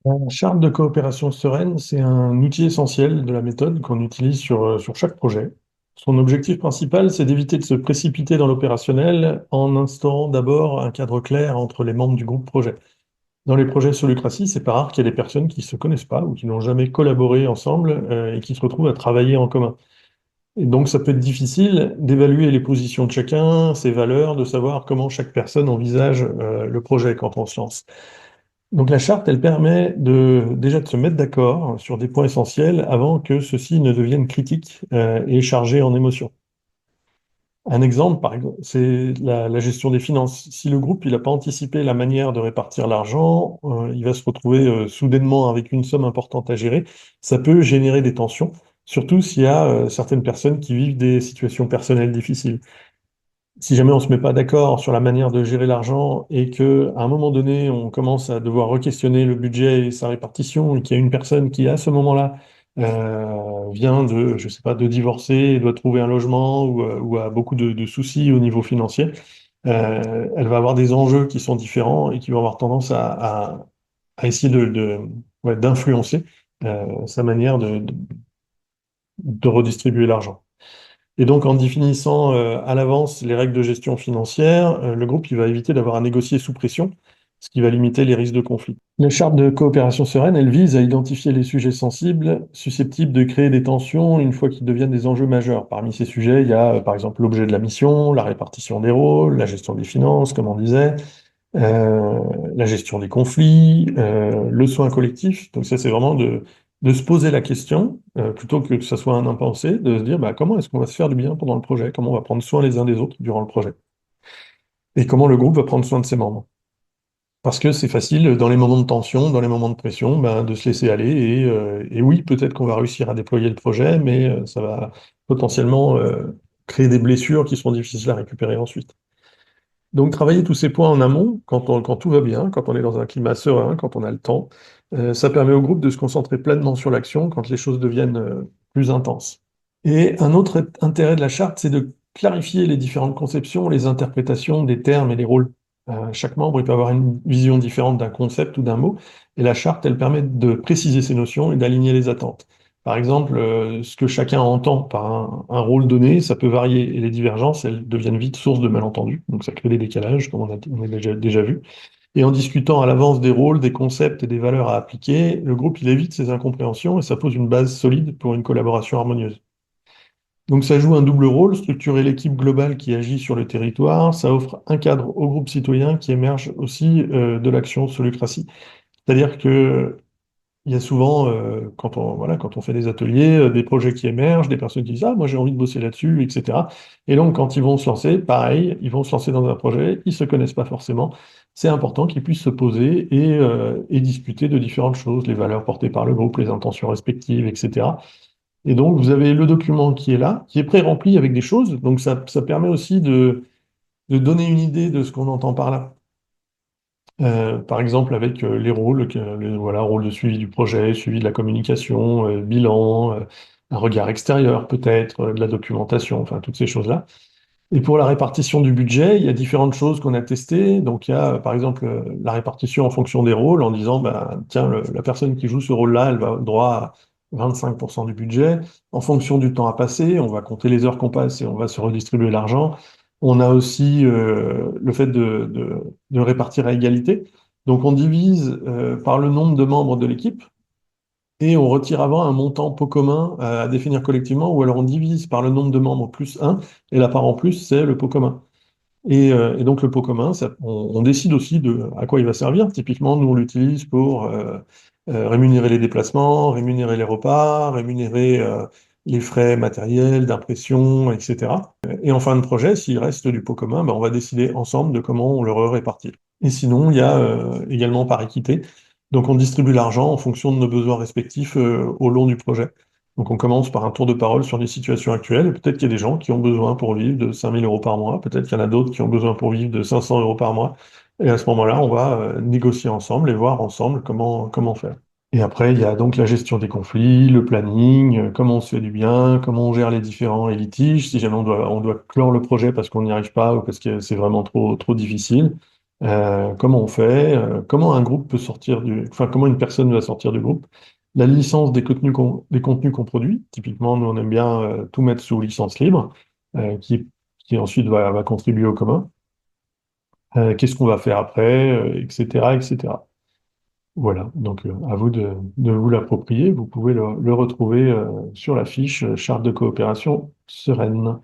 La charte de coopération sereine, c'est un outil essentiel de la méthode qu'on utilise sur chaque projet. Son objectif principal, c'est d'éviter de se précipiter dans l'opérationnel en instaurant d'abord un cadre clair entre les membres du groupe projet. Dans les projets Solucratie, c'est pas rare qu'il y ait des personnes qui se connaissent pas ou qui n'ont jamais collaboré ensemble et qui se retrouvent à travailler en commun. Et donc, ça peut être difficile d'évaluer les positions de chacun, ses valeurs, de savoir comment chaque personne envisage le projet quand on se lance. Donc la charte, elle permet déjà de se mettre d'accord sur des points essentiels avant que ceux-ci ne deviennent critiques et chargés en émotions. Un exemple, par exemple, c'est la gestion des finances. Si le groupe il n'a pas anticipé la manière de répartir l'argent, il va se retrouver soudainement avec une somme importante à gérer. Ça peut générer des tensions, surtout s'il y a certaines personnes qui vivent des situations personnelles difficiles. Si jamais on ne se met pas d'accord sur la manière de gérer l'argent et qu'à un moment donné, on commence à devoir re-questionner le budget et sa répartition, et qu'il y a une personne qui, à ce moment-là, vient je sais pas, de divorcer, et doit trouver un logement ou a beaucoup de soucis au niveau financier, elle va avoir des enjeux qui sont différents et qui vont avoir tendance à essayer ouais, d'influencer sa manière de redistribuer l'argent. Et donc, en définissant à l'avance les règles de gestion financière, le groupe il va éviter d'avoir à négocier sous pression, ce qui va limiter les risques de conflit. La charte de coopération sereine, elle vise à identifier les sujets sensibles, susceptibles de créer des tensions une fois qu'ils deviennent des enjeux majeurs. Parmi ces sujets, il y a par exemple l'objet de la mission, la répartition des rôles, la gestion des finances, comme on disait, euh, la gestion des conflits, le soin collectif. Donc ça, c'est vraiment de se poser la question, plutôt que ça soit un impensé, de se dire bah, comment est-ce qu'on va se faire du bien pendant le projet, comment on va prendre soin les uns des autres durant le projet, et comment le groupe va prendre soin de ses membres. Parce que c'est facile, dans les moments de tension, dans les moments de pression, ben, de se laisser aller, et oui, peut-être qu'on va réussir à déployer le projet, mais ça va potentiellement créer des blessures qui seront difficiles à récupérer ensuite. Donc, travailler tous ces points en amont, quand tout va bien, quand on est dans un climat serein, quand on a le temps, ça permet au groupe de se concentrer pleinement sur l'action quand les choses deviennent plus intenses. Et un autre intérêt de la charte, c'est de clarifier les différentes conceptions, les interprétations des termes et des rôles. Chaque membre il peut avoir une vision différente d'un concept ou d'un mot, et la charte, elle permet de préciser ces notions et d'aligner les attentes. Par exemple, ce que chacun entend par un rôle donné, ça peut varier, et les divergences, elles deviennent vite source de malentendus, donc ça crée des décalages, comme on a déjà vu. Et en discutant à l'avance des rôles, des concepts et des valeurs à appliquer, le groupe il évite ces incompréhensions et ça pose une base solide pour une collaboration harmonieuse. Donc ça joue un double rôle, structurer l'équipe globale qui agit sur le territoire, ça offre un cadre au groupe citoyen qui émerge aussi de l'action Solucratie. C'est-à-dire que il y a souvent, quand on fait des ateliers, des projets qui émergent, des personnes qui disent «Ah, moi j'ai envie de bosser là-dessus», etc. Et donc quand ils vont se lancer, pareil, ils vont se lancer dans un projet, ils ne se connaissent pas forcément. C'est important qu'ils puissent se poser et discuter de différentes choses, les valeurs portées par le groupe, les intentions respectives, etc. Et donc, vous avez le document qui est là, qui est pré-rempli avec des choses. Donc, ça permet aussi de donner une idée de ce qu'on entend par là. Par exemple, avec les rôles, voilà, rôle de suivi du projet, suivi de la communication, bilan, un regard extérieur peut-être, de la documentation, enfin, toutes ces choses-là. Et pour la répartition du budget, il y a différentes choses qu'on a testées. Donc, il y a, par exemple, la répartition en fonction des rôles, en disant, ben, tiens, la personne qui joue ce rôle-là, elle va avoir droit à 25% du budget. En fonction du temps à passer, on va compter les heures qu'on passe et on va se redistribuer l'argent. On a aussi le fait de répartir à égalité. Donc, on divise par le nombre de membres de l'équipe et on retire avant un montant pot commun à définir collectivement, ou alors on divise par le nombre de membres plus un et la part en plus, c'est le pot commun. Et donc le pot commun, on décide aussi de à quoi il va servir. Typiquement, nous, on l'utilise pour rémunérer les déplacements, rémunérer les repas, rémunérer les frais matériels, d'impression, etc. Et en fin de projet, s'il reste du pot commun, ben, on va décider ensemble de comment on le répartit. Et sinon, il y a également par équité. Donc on distribue l'argent en fonction de nos besoins respectifs au long du projet. Donc on commence par un tour de parole sur les situations actuelles. Et peut-être qu'il y a des gens qui ont besoin pour vivre de 5 000 € par mois. Peut-être qu'il y en a d'autres qui ont besoin pour vivre de 500 € par mois. Et à ce moment-là, on va négocier ensemble et voir ensemble comment faire. Et après, il y a donc la gestion des conflits, le planning, comment on se fait du bien, comment on gère les différents litiges, si jamais on doit clore le projet parce qu'on n'y arrive pas ou parce que c'est vraiment trop difficile. comment on fait, comment un groupe peut sortir enfin, comment une personne va sortir du groupe, la licence des contenus qu'on produit. Typiquement, nous, on aime bien tout mettre sous licence libre, qui ensuite va contribuer au commun. Qu'est-ce qu'on va faire après, etc., etc. Voilà, donc à vous de vous l'approprier. Vous pouvez le retrouver sur la fiche Charte de coopération sereine.